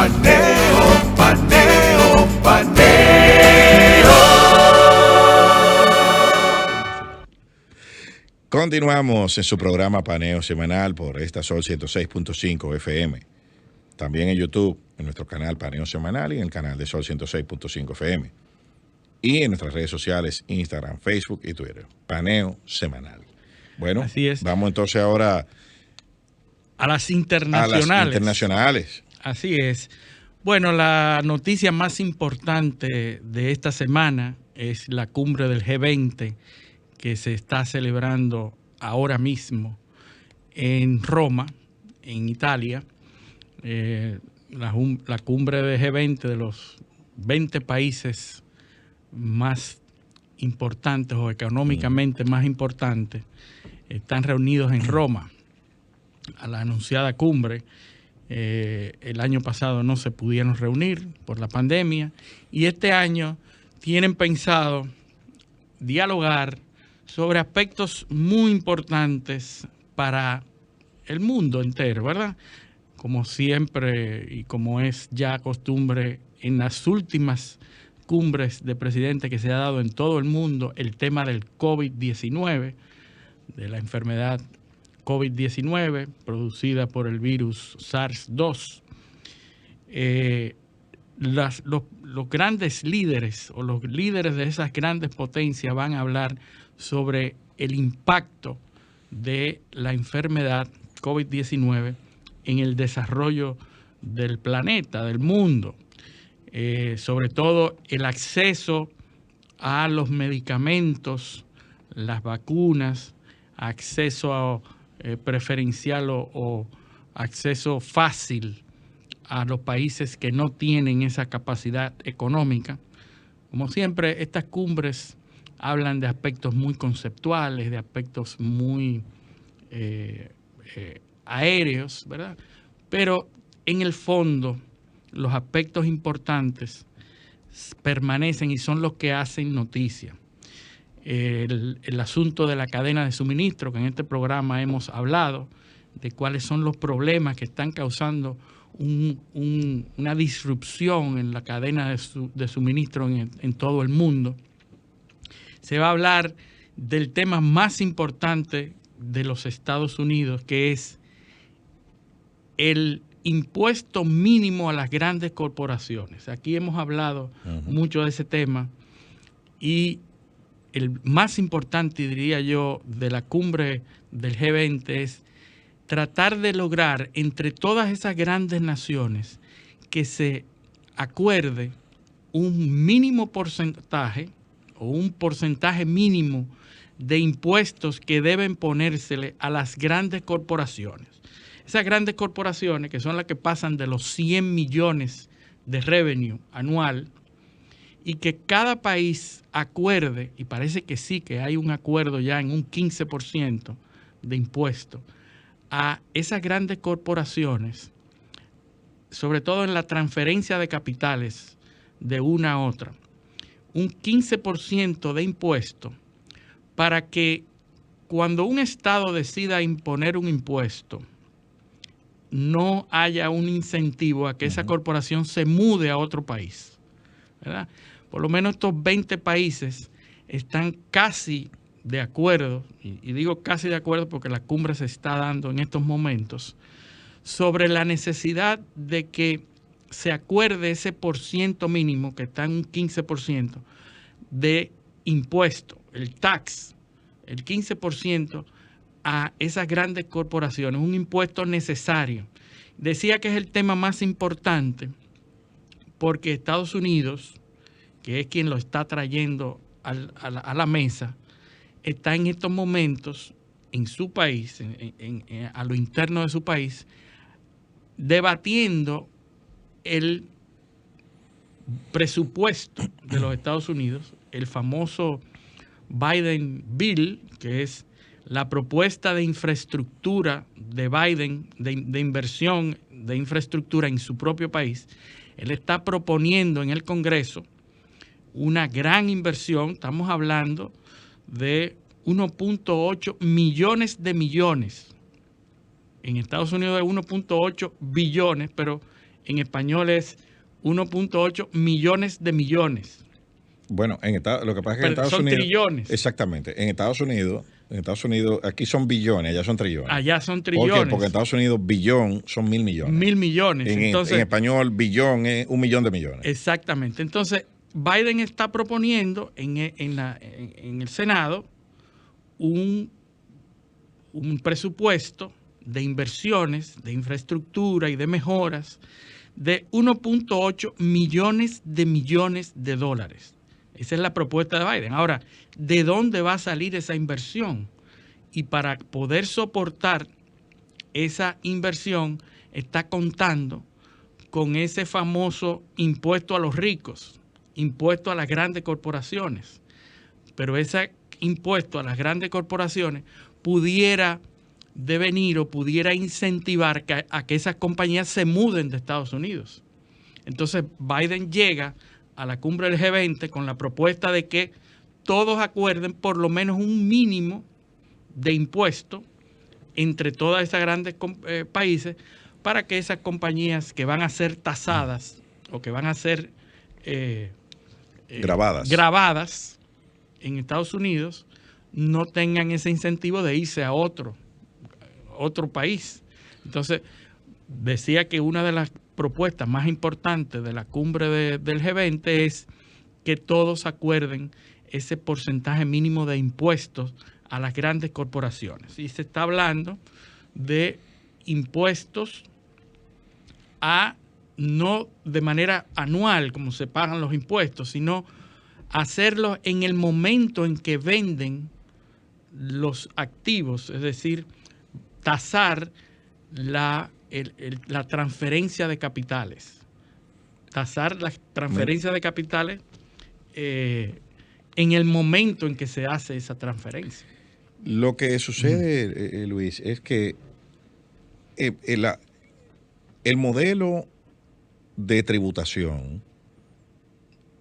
Paneo, paneo, paneo. Continuamos en su programa Paneo Semanal por esta Sol 106.5 FM. También en YouTube, en nuestro canal Paneo Semanal y en el canal de Sol 106.5 FM. Y en nuestras redes sociales, Instagram, Facebook y Twitter. Paneo Semanal. Bueno, así es. Vamos entonces ahora a las internacionales. Así es. Bueno, la noticia más importante de esta semana es la cumbre del G20 que se está celebrando ahora mismo en Roma, en Italia. La cumbre del G20 de los 20 países más importantes o económicamente más importantes están reunidos en Roma. A la anunciada cumbre, el año pasado no se pudieron reunir por la pandemia y este año tienen pensado dialogar sobre aspectos muy importantes para el mundo entero, ¿verdad? Como siempre y como es ya costumbre en las últimas cumbres de presidentes que se ha dado en todo el mundo, el tema del COVID-19, de la enfermedad COVID-19 producida por el virus SARS-2. Los grandes líderes o los líderes de esas grandes potencias van a hablar sobre el impacto de la enfermedad COVID-19 en el desarrollo del planeta, del mundo. Sobre todo el acceso a los medicamentos, las vacunas, acceso preferencial o acceso fácil a los países que no tienen esa capacidad económica. Como siempre, estas cumbres hablan de aspectos muy conceptuales, de aspectos muy aéreos, ¿verdad? Pero en el fondo, los aspectos importantes permanecen y son los que hacen noticia. El asunto de la cadena de suministro, que en este programa hemos hablado, de cuáles son los problemas que están causando una disrupción en la cadena de suministro en todo el mundo. Se va a hablar del tema más importante de los Estados Unidos, que es el impuesto mínimo a las grandes corporaciones. Aquí hemos hablado mucho de ese tema y el más importante, diría yo, de la cumbre del G20 es tratar de lograr entre todas esas grandes naciones que se acuerde un mínimo porcentaje o un porcentaje mínimo de impuestos que deben ponérsele a las grandes corporaciones. Esas grandes corporaciones que son las que pasan de los 100 millones de revenue anual y que cada país acuerde, y parece que sí, que hay un acuerdo ya en un 15% de impuestos a esas grandes corporaciones, sobre todo en la transferencia de capitales de una a otra, un 15% de impuesto para que cuando un Estado decida imponer un impuesto, no haya un incentivo a que esa corporación se mude a otro país, ¿verdad? Por lo menos estos 20 países están casi de acuerdo, y digo casi de acuerdo porque la cumbre se está dando en estos momentos, sobre la necesidad de que se acuerde ese porciento mínimo, que está en un 15%, de impuesto, el tax, el 15% a esas grandes corporaciones, un impuesto necesario. Decía que es el tema más importante porque Estados Unidos, que es quien lo está trayendo a la mesa, está en estos momentos en su país, a lo interno de su país, debatiendo el presupuesto de los Estados Unidos, el famoso Biden Bill, que es la propuesta de infraestructura de Biden, de inversión de infraestructura en su propio país. Él está proponiendo en el Congreso una gran inversión, estamos hablando de 1.8 millones de millones. En Estados Unidos de 1.8 billones, pero en español es 1.8 millones de millones. Bueno, lo que pasa es que en Estados son Unidos... trillones. Exactamente. En Estados Unidos, aquí son billones, allá son trillones. Allá son ¿Por qué? trillones. Porque en Estados Unidos billón son 1.000 millones. 1.000 millones. Entonces, en español, billón es 1 millón de millones. Exactamente. Entonces, Biden está proponiendo en el Senado un presupuesto de inversiones, de infraestructura y de mejoras de 1.8 millones de dólares. Esa es la propuesta de Biden. Ahora, ¿de dónde va a salir esa inversión? Y para poder soportar esa inversión, está contando con ese famoso impuesto a los ricos, impuesto a las grandes corporaciones. Pero ese impuesto a las grandes corporaciones pudiera devenir o pudiera incentivar a que esas compañías se muden de Estados Unidos. Entonces Biden llega a la cumbre del G20 con la propuesta de que todos acuerden por lo menos un mínimo de impuesto entre todas esas grandes países para que esas compañías que van a ser tasadas o que van a ser grabadas en Estados Unidos no tengan ese incentivo de irse a otro país. Entonces, decía que una de las propuestas más importantes de la cumbre del G20 es que todos acuerden ese porcentaje mínimo de impuestos a las grandes corporaciones. Y se está hablando de impuestos no de manera anual, como se pagan los impuestos, sino hacerlo en el momento en que venden los activos, es decir, tasar la transferencia de capitales. Tasar la transferencia de capitales en el momento en que se hace esa transferencia. Lo que sucede, Luis, es que el modelo de tributación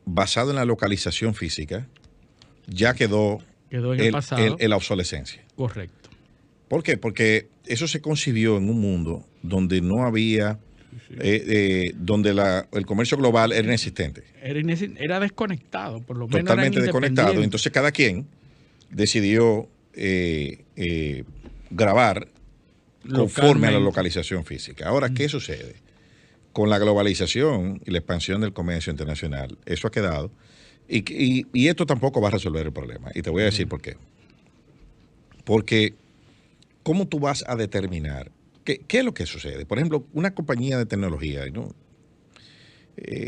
basado en la localización física ya quedó en el pasado. En la obsolescencia. Correcto. ¿Por qué? Porque eso se concibió en un mundo donde no había, donde el comercio global era inexistente. Era desconectado, por lo menos. Totalmente desconectado. Entonces cada quien decidió grabar conforme a la localización física. Ahora, ¿qué sucede? Con la globalización y la expansión del comercio internacional, eso ha quedado. Y esto tampoco va a resolver el problema. Y te voy a decir por qué. Porque, ¿cómo tú vas a determinar qué es lo que sucede? Por ejemplo, una compañía de tecnología, ¿no?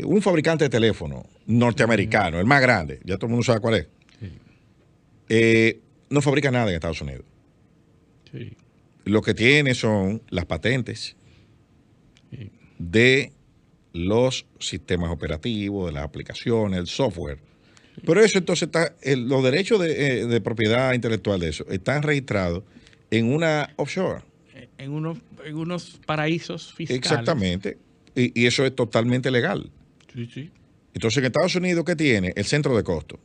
Un fabricante de teléfono norteamericano, el más grande, ya todo el mundo sabe cuál es, no fabrica nada en Estados Unidos. Sí. Lo que tiene son las patentes de los sistemas operativos, de las aplicaciones, el software. Pero eso entonces los derechos de propiedad intelectual de eso están registrados en una offshore. En unos paraísos fiscales. Exactamente. Y eso es totalmente legal. Sí, sí. Entonces en Estados Unidos, ¿qué tiene? El centro de costo.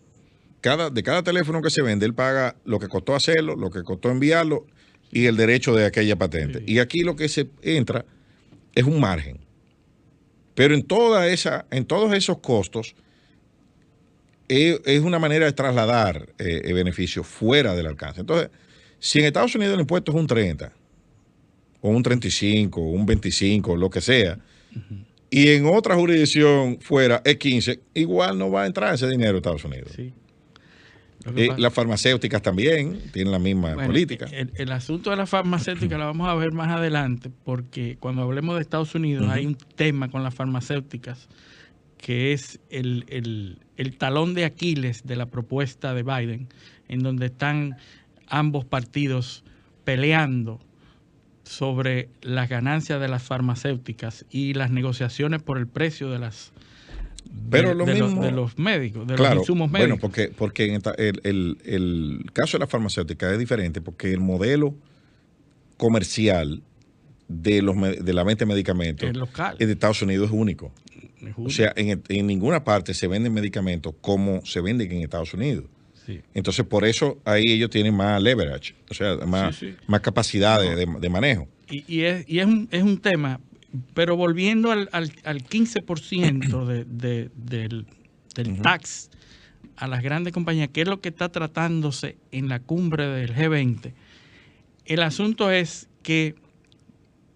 De cada teléfono que se vende, él paga lo que costó hacerlo, lo que costó enviarlo y el derecho de aquella patente. Sí. Y aquí lo que se entra es un margen. Pero en todos esos costos es una manera de trasladar el beneficio fuera del alcance. Entonces, si en Estados Unidos el impuesto es un 30, o un 35, o un 25, lo que sea, y en otra jurisdicción fuera es 15, igual no va a entrar ese dinero a Estados Unidos. Sí. Las farmacéuticas también tienen la misma política. El asunto de las farmacéuticas lo vamos a ver más adelante, porque cuando hablemos de Estados Unidos hay un tema con las farmacéuticas que es el talón de Aquiles de la propuesta de Biden, en donde están ambos partidos peleando sobre las ganancias de las farmacéuticas y las negociaciones por el precio de las Pero de los médicos, de los insumos médicos. Bueno, porque el caso de la farmacéutica es diferente, porque el modelo comercial de la venta de medicamentos en Estados Unidos es único. O sea, en ninguna parte se venden medicamentos como se venden en Estados Unidos. Sí. Entonces, por eso ahí ellos tienen más leverage, o sea, más capacidad de manejo. Y es un tema pero volviendo al 15% del tax a las grandes compañías, que es lo que está tratándose en la cumbre del G20, el asunto es que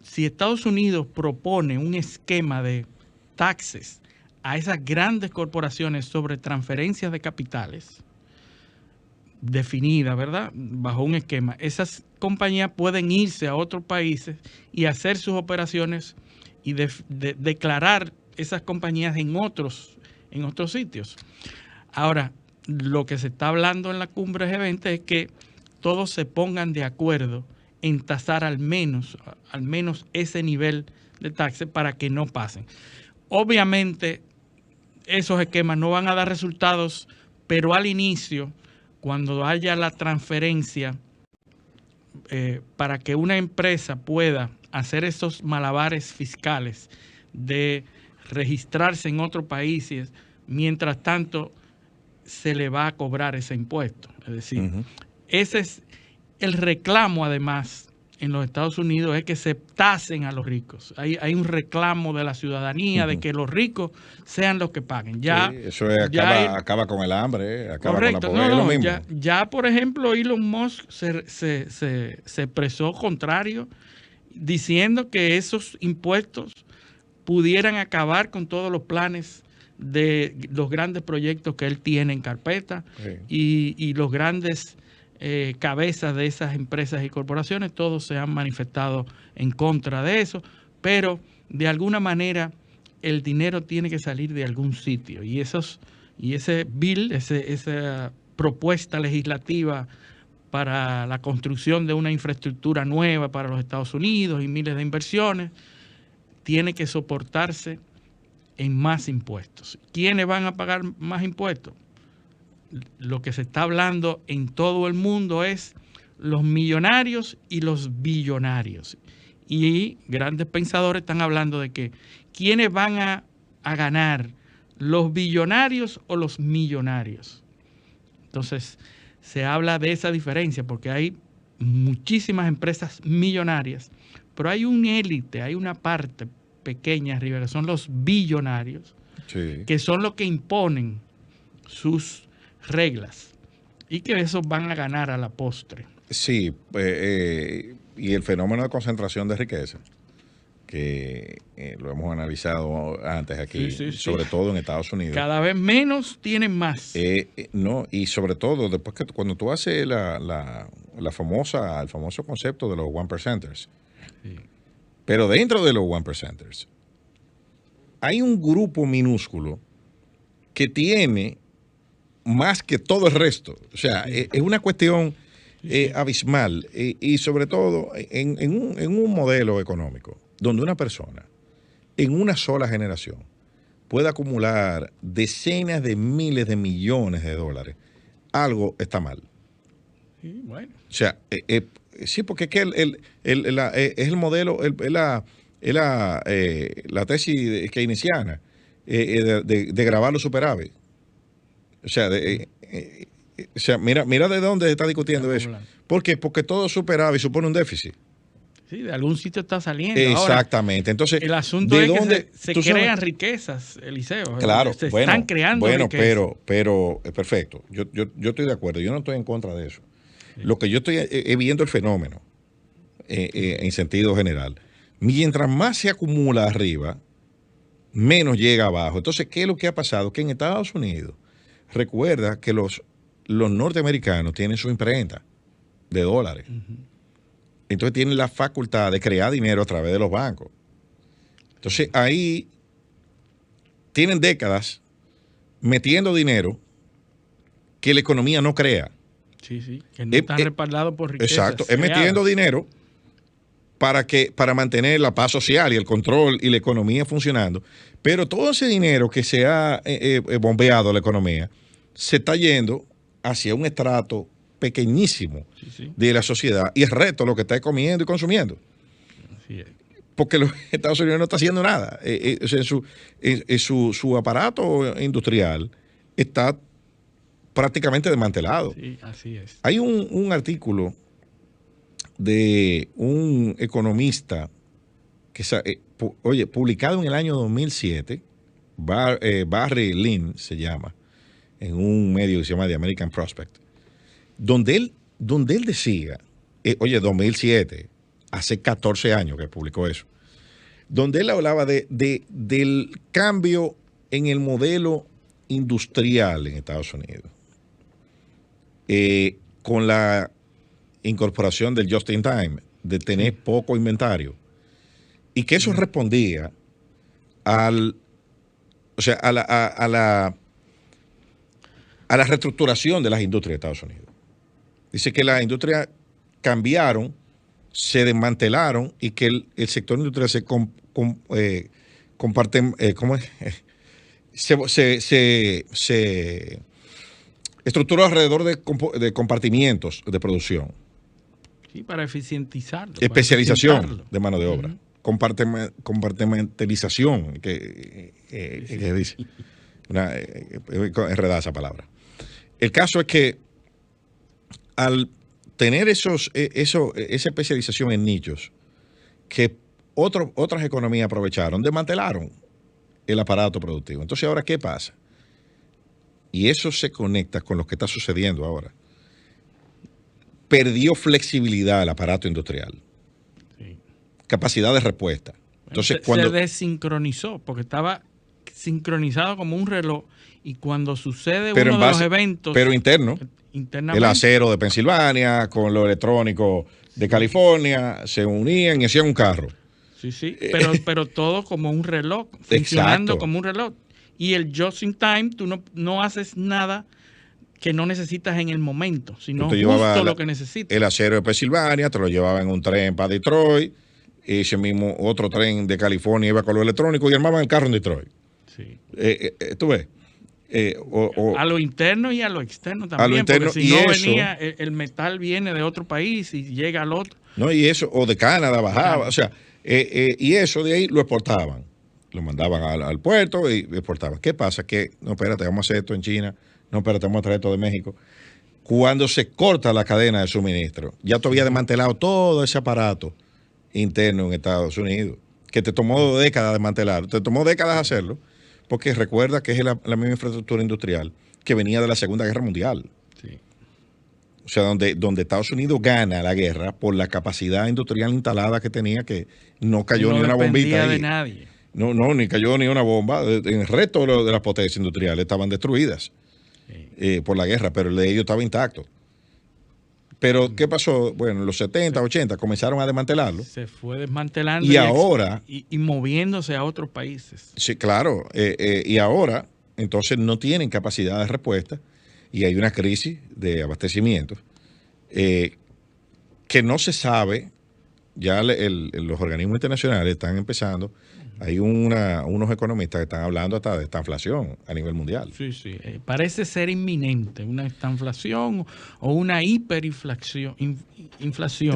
si Estados Unidos propone un esquema de taxes a esas grandes corporaciones sobre transferencias de capitales definida, ¿verdad? Bajo un esquema, esas compañías pueden irse a otros países y hacer sus operaciones y declarar esas compañías en otros sitios. Ahora, lo que se está hablando en la cumbre G20 es que todos se pongan de acuerdo en tasar al menos ese nivel de taxes para que no pasen. Obviamente, esos esquemas no van a dar resultados, pero al inicio, cuando haya la transferencia, para que una empresa pueda hacer esos malabares fiscales de registrarse en otros países, mientras tanto se le va a cobrar ese impuesto. Es decir, ese es el reclamo, además, en los Estados Unidos, es que se tasen a los ricos. Hay un reclamo de la ciudadanía de que los ricos sean los que paguen. Ya, sí, eso es, acaba con el hambre, acaba correcto, con la pobreza. No, no, ya, por ejemplo, Elon Musk se expresó contrario, diciendo que esos impuestos pudieran acabar con todos los planes de los grandes proyectos que él tiene en carpeta, sí. y los grandes cabezas de esas empresas y corporaciones, todos se han manifestado en contra de eso, pero de alguna manera el dinero tiene que salir de algún sitio, y ese bill, esa propuesta legislativa para la construcción de una infraestructura nueva para los Estados Unidos y miles de inversiones, tiene que soportarse en más impuestos. ¿Quiénes van a pagar más impuestos? Lo que se está hablando en todo el mundo es los millonarios y los billonarios. Y grandes pensadores están hablando de que ¿quiénes van a ganar? ¿Los billonarios o los millonarios? Entonces, se habla de esa diferencia porque hay muchísimas empresas millonarias, pero hay un élite, hay una parte pequeña arriba que son los billonarios, sí, que son los que imponen sus reglas y que esos van a ganar a la postre. Sí, y el fenómeno de concentración de riqueza, que lo hemos analizado antes aquí, sobre todo en Estados Unidos. Cada vez menos tienen más. No, y sobre todo después que cuando tú haces el famoso concepto de los one percenters, sí, pero dentro de los one percenters hay un grupo minúsculo que tiene más que todo el resto. O sea, sí, es una cuestión abismal, y sobre todo en un modelo económico donde una persona en una sola generación puede acumular decenas de miles de millones de dólares, algo está mal. Sí, bueno. O sea, sí, porque es que es el modelo, es la tesis keynesiana de grabar los superávit. O sea, mira de dónde se está discutiendo eso. ¿Por qué? Porque todo superávit supone un déficit. Sí, de algún sitio está saliendo. Exactamente. Ahora, entonces, el asunto es que se crean riquezas, Eliseo. Claro, se están creando riquezas. Pero perfecto. Yo estoy de acuerdo. Yo no estoy en contra de eso. Sí. Lo que yo estoy viendo el fenómeno en sentido general. Mientras más se acumula arriba, menos llega abajo. Entonces, ¿qué es lo que ha pasado? Que en Estados Unidos, recuerda que los norteamericanos tienen su imprenta de dólares. Uh-huh. Entonces tienen la facultad de crear dinero a través de los bancos. Entonces ahí tienen décadas metiendo dinero que la economía no crea. Sí, que no están respaldados por riquezas. Exacto, es metiendo dinero para mantener la paz social y el control y la economía funcionando. Pero todo ese dinero que se ha bombeado a la economía se está yendo hacia un estrato pequeñísimo de la sociedad, y el resto lo que está comiendo y consumiendo. Así es. Porque los Estados Unidos no está haciendo nada. Su aparato industrial está prácticamente desmantelado. Sí, así es. Hay un artículo de un economista publicado en el año 2007, Barry Lynn se llama, en un medio que se llama The American Prospect, donde él decía, 2007, hace 14 años que publicó eso, donde él hablaba del cambio en el modelo industrial en Estados Unidos, con la incorporación del just in time, de tener poco inventario, y que eso respondía a la reestructuración de las industrias de Estados Unidos. Dice que las industrias cambiaron, se desmantelaron y que el sector industrial se estructuró alrededor de compartimientos de producción. Sí, para eficientizarlo. Especialización de mano de obra. Compartimentalización, que dice. Enredada esa palabra. El caso es que al tener esa especialización en nichos que otras economías aprovecharon, desmantelaron el aparato productivo. Entonces, ¿ahora qué pasa? Y eso se conecta con lo que está sucediendo ahora. Perdió flexibilidad el aparato industrial. Sí. Capacidad de respuesta. Entonces, se desincronizó, porque estaba sincronizado como un reloj, y cuando sucede uno de los eventos... Pero internamente. El acero de Pensilvania con lo electrónico de California se unían y hacían un carro. Sí, pero todo como un reloj, funcionando Exacto. como un reloj. Y el just in time, tú no haces nada que no necesitas en el momento, sino justo lo que necesitas. El acero de Pensilvania te lo llevaba en un tren para Detroit, y ese mismo otro tren de California iba con lo electrónico y armaban el carro en Detroit. Sí. ¿Tú ves? A lo interno y a lo externo también, a lo interno, porque si no venía, el metal viene de otro país y llega al otro. No, y eso, o de Canadá bajaba, o sea, y eso de ahí lo exportaban, lo mandaban al puerto y exportaban. ¿Qué pasa? Que, no, espérate, vamos a hacer esto en China, no, espérate, vamos a traer esto de México. Cuando se corta la cadena de suministro, ya tú habías desmantelado todo ese aparato interno en Estados Unidos, que te tomó décadas desmantelar, te tomó décadas hacerlo, porque recuerda que es la misma infraestructura industrial que venía de la Segunda Guerra Mundial. Sí. O sea, donde Estados Unidos gana la guerra por la capacidad industrial instalada que tenía, que no cayó ni una bombita ahí. De nadie. No, ni cayó ni una bomba. En el resto de las potencias industriales estaban destruidas por la guerra, pero el de ellos estaba intacto. Pero, ¿qué pasó? Bueno, en los 70, 80 comenzaron a desmantelarlo. Se fue desmantelando y ahora, y moviéndose a otros países. Sí, claro. Y ahora, entonces, no tienen capacidad de respuesta y hay una crisis de abastecimiento que no se sabe. Ya los organismos internacionales están empezando. Hay unos economistas que están hablando hasta de estanflación a nivel mundial. Sí. Parece ser inminente una estanflación o una hiperinflación.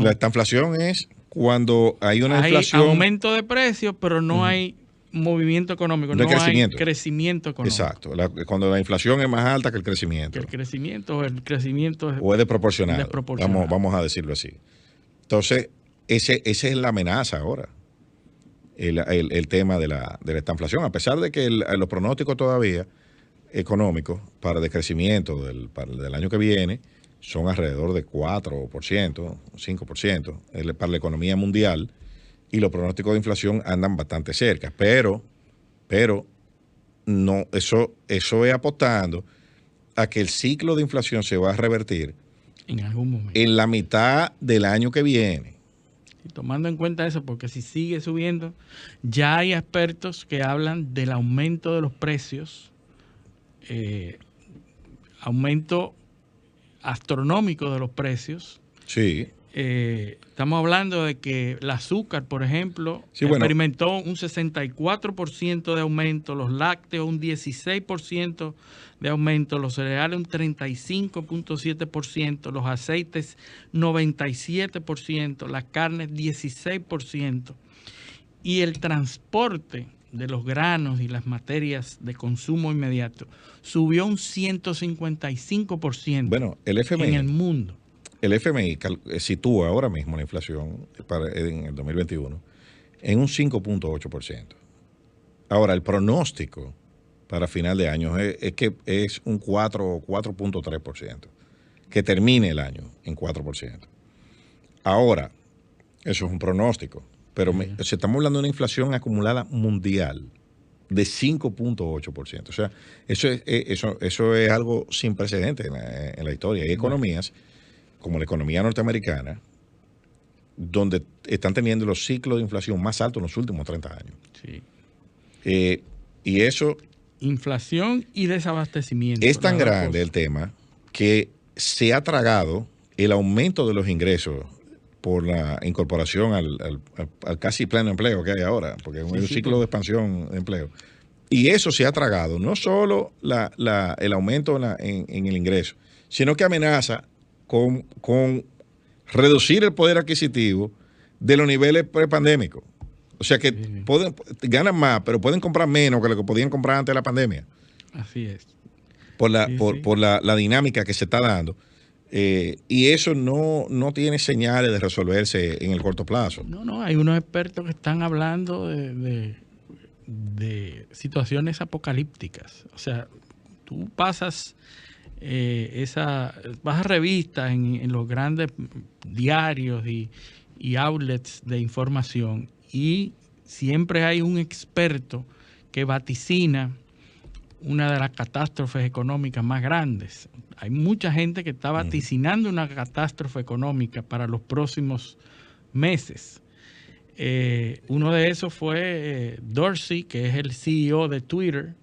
La estanflación es cuando hay una inflación. Hay aumento de precios, pero no hay movimiento económico, no hay crecimiento económico. Exacto. Cuando la inflación es más alta que el crecimiento. O el crecimiento es desproporcionado. Vamos a decirlo así. Entonces, esa es la amenaza ahora. El tema de la estanflación, a pesar de que los pronósticos todavía económicos para decrecimiento del año que viene son alrededor de 4%, 5% para la economía mundial, y los pronósticos de inflación andan bastante cerca, pero no, eso es apostando a que el ciclo de inflación se va a revertir en algún momento, en la mitad del año que viene. Y tomando en cuenta eso, porque si sigue subiendo, ya hay expertos que hablan del aumento de los precios, aumento astronómico de los precios. Sí. Estamos hablando de que el azúcar, por ejemplo, experimentó un 64% de aumento, los lácteos un 16% de aumento, los cereales un 35.7%, los aceites 97%, las carnes 16%, y el transporte de los granos y las materias de consumo inmediato subió un 155% bueno, el FMI, en el mundo. El FMI sitúa ahora mismo la inflación en el 2021 en un 5.8%. Ahora, el pronóstico para final de año es que es un 4 o 4.3%, que termine el año en 4%. Ahora, eso es un pronóstico, pero se estamos hablando de una inflación acumulada mundial de 5.8%. O sea, eso es algo sin precedentes en la historia. Hay economías, como la economía norteamericana, donde están teniendo los ciclos de inflación más altos en los últimos 30 años. Sí. Y eso... Inflación y desabastecimiento. Es tan grande el tema que se ha tragado el aumento de los ingresos por la incorporación al casi pleno empleo que hay ahora, porque es un ciclo de expansión de empleo. Y eso se ha tragado no solo el aumento en el ingreso, sino que amenaza con reducir el poder adquisitivo de los niveles prepandémicos. O sea que ganan más, pero pueden comprar menos que lo que podían comprar antes de la pandemia. Así es. Por la dinámica que se está dando. Y eso no tiene señales de resolverse en el corto plazo. No, hay unos expertos que están hablando de situaciones apocalípticas. O sea, tú pasas vas a revistas en los grandes diarios y outlets de información, y siempre hay un experto que vaticina una de las catástrofes económicas más grandes. Hay mucha gente que está vaticinando una catástrofe económica para los próximos meses. Uno de esos fue Dorsey, que es el CEO de Twitter,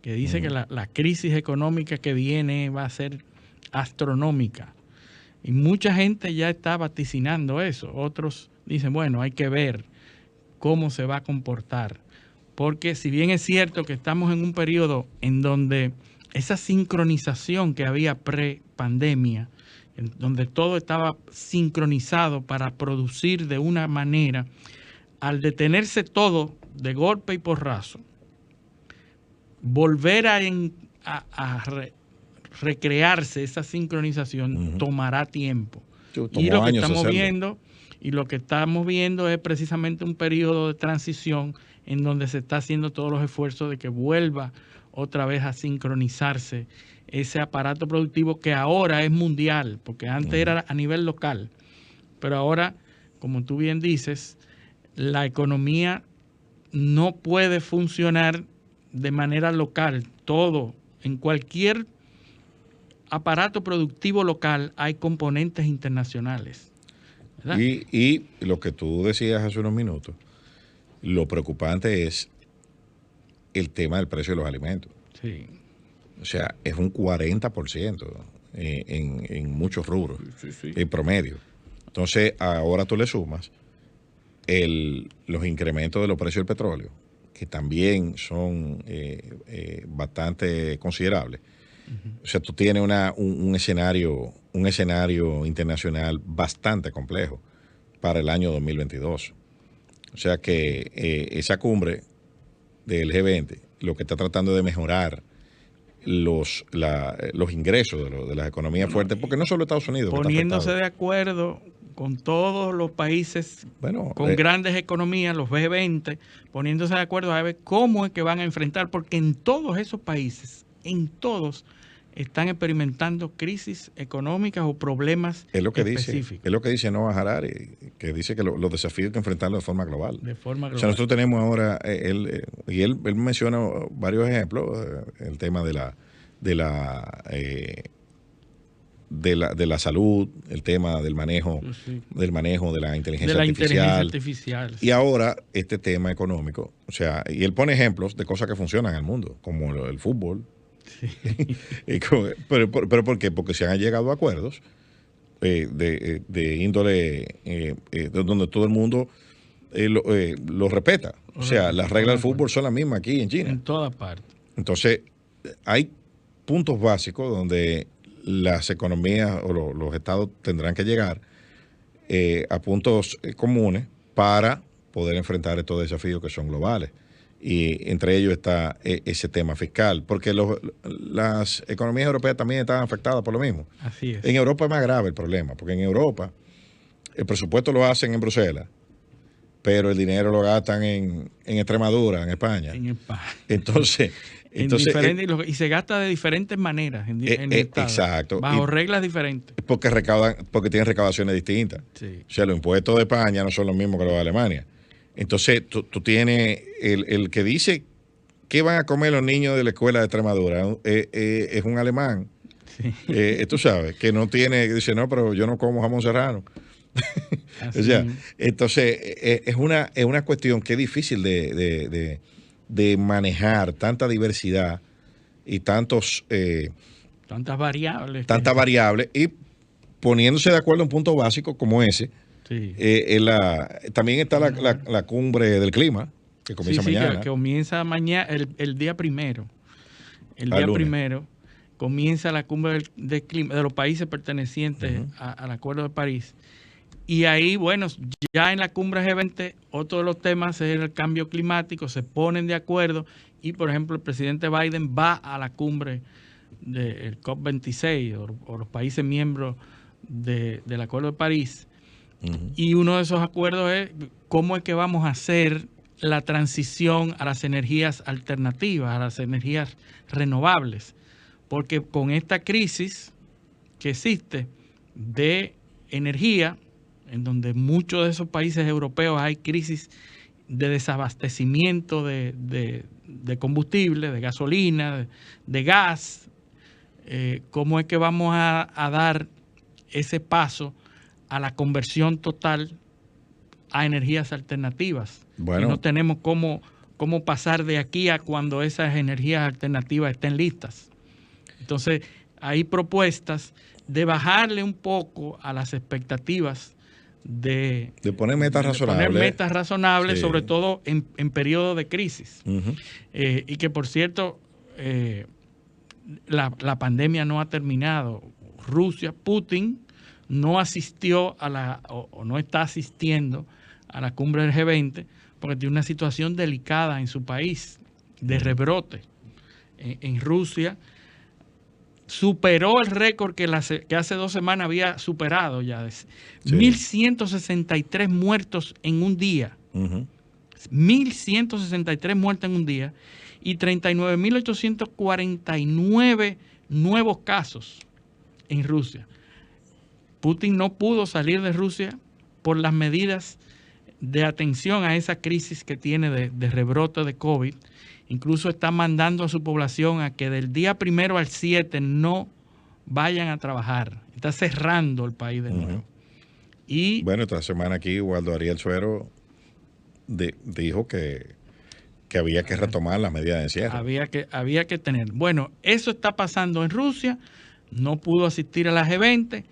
que dice que la crisis económica que viene va a ser astronómica. Y mucha gente ya está vaticinando eso. Otros dicen, bueno, hay que ver cómo se va a comportar. Porque si bien es cierto que estamos en un periodo en donde esa sincronización que había pre-pandemia, en donde todo estaba sincronizado para producir de una manera, al detenerse todo de golpe y porrazo, volver a recrearse esa sincronización tomará tiempo. Y lo que estamos viendo es precisamente un periodo de transición en donde se está haciendo todos los esfuerzos de que vuelva otra vez a sincronizarse ese aparato productivo que ahora es mundial, porque antes era a nivel local, pero ahora, como tú bien dices, la economía no puede funcionar de manera local. Todo, en cualquier aparato productivo local hay componentes internacionales, ¿verdad? Y lo que tú decías hace unos minutos, lo preocupante es el tema del precio de los alimentos. Sí. O sea, es un 40% en muchos rubros, en promedio. Entonces, ahora tú le sumas los incrementos de los precios del petróleo, que también son bastante considerables. O sea, tú tienes un escenario internacional bastante complejo para el año 2022. O sea que esa cumbre del G20 lo que está tratando de mejorar los ingresos de las economías fuertes, porque no solo Estados Unidos. Poniéndose de acuerdo con todos los países con grandes economías, los G20, poniéndose de acuerdo a ver cómo es que van a enfrentar, porque en todos esos países, están experimentando crisis económicas o problemas específicos. Es lo que dice Noah Harari, que dice que los desafíos hay que enfrentarlos de forma global. O sea, nosotros tenemos ahora, él menciona varios ejemplos, el tema de la salud, el tema del manejo de la inteligencia artificial. Y ahora este tema económico, o sea, y él pone ejemplos de cosas que funcionan en el mundo, como el fútbol. Sí. pero ¿por qué? Porque se han llegado a acuerdos de índole donde todo el mundo lo respeta. O sea, las reglas del fútbol son las mismas aquí en China. En todas partes. Entonces, hay puntos básicos donde las economías o los estados tendrán que llegar a puntos comunes para poder enfrentar estos desafíos que son globales. Y entre ellos está ese tema fiscal, porque las economías europeas también están afectadas por lo mismo. Así es. En Europa es más grave el problema, porque en Europa el presupuesto lo hacen en Bruselas pero el dinero lo gastan en Extremadura, en España. En España. Entonces Y se gasta de diferentes maneras en el Estado, exacto. bajo reglas diferentes. Porque tienen recaudaciones distintas. Sí. O sea, los impuestos de España no son los mismos que los de Alemania. Entonces, tú tienes el que dice qué van a comer los niños de la escuela de Extremadura, es un alemán. Sí. Tú sabes, que no dice, no, pero yo no como jamón serrano. O sea, entonces, es una cuestión que es difícil de manejar, tanta diversidad y tantas variables, y poniéndose de acuerdo en un punto básico como ese. Sí. También está la cumbre del clima, que comienza mañana. Que comienza mañana, el día primero. El día primero comienza la cumbre del clima de los países pertenecientes al Acuerdo de París. Y ahí, bueno, ya en la cumbre G20, otro de los temas es el cambio climático, se ponen de acuerdo y, por ejemplo, el presidente Biden va a la cumbre del COP26 o los países miembros del Acuerdo de París. Y uno de esos acuerdos es cómo es que vamos a hacer la transición a las energías alternativas, a las energías renovables. Porque con esta crisis que existe de energía, en donde muchos de esos países europeos hay crisis de desabastecimiento de combustible, de gasolina, de gas, ¿cómo es que vamos a dar ese paso a la conversión total a energías alternativas? Bueno, no tenemos cómo pasar de aquí a cuando esas energías alternativas estén listas. Entonces, hay propuestas de bajarle un poco a las expectativas de poner metas razonables. Poner metas razonables, sí. Sobre todo en periodos de crisis. Y que, por cierto, la pandemia no ha terminado. Putin no asistió o no está asistiendo a la cumbre del G20 porque tiene una situación delicada en su país de rebrote. En Rusia superó el récord que hace 2 semanas había superado ya. Sí. 1.163 muertos en un día. 1.163 muertos en un día y 39.849 nuevos casos en Rusia. Putin no pudo salir de Rusia por las medidas de atención a esa crisis que tiene de rebrote de COVID. Incluso está mandando a su población a que del día 1 al 7 no vayan a trabajar. Está cerrando el país de nuevo. Y bueno, esta semana aquí Waldo Ariel Suero dijo que había que retomar las medidas de encierro. Había que tener. Bueno, eso está pasando en Rusia. No pudo asistir a la G20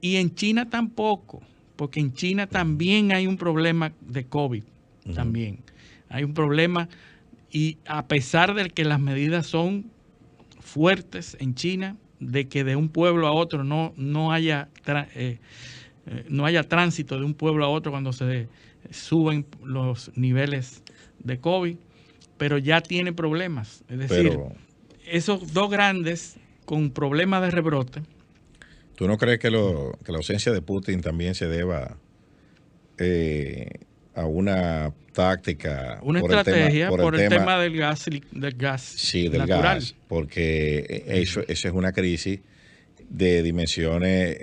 y en China tampoco, porque en China también hay un problema de COVID. También hay un problema. Y a pesar de que las medidas son fuertes en China, de que de un pueblo a otro no haya tránsito de un pueblo a otro cuando se suben los niveles de COVID, pero ya tiene problemas. Es decir, esos dos grandes con problemas de rebrote. ¿Tú no crees que la ausencia de Putin también se deba a una táctica, una estrategia por el tema del gas sí, del natural? Gas, porque eso es una crisis de dimensiones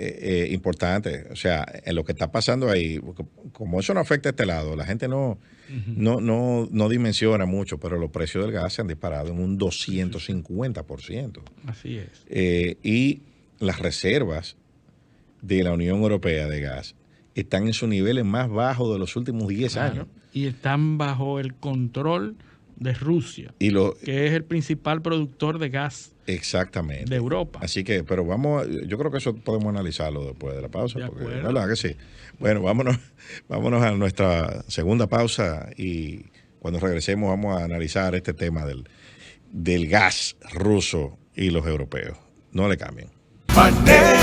importantes. O sea, en lo que está pasando ahí, como eso no afecta a este lado, la gente no dimensiona mucho, pero los precios del gas se han disparado en un 250%. Así es. Y las reservas de la Unión Europea de gas están en sus niveles más bajos de los últimos 10 años. Y están bajo el control de Rusia, que es el principal productor de gas. Exactamente. De Europa. Así que, pero yo creo que eso podemos analizarlo después de la pausa. ¿Verdad que sí? Bueno, vámonos a nuestra segunda pausa y cuando regresemos vamos a analizar este tema del gas ruso y los europeos. No le cambien. Paneo.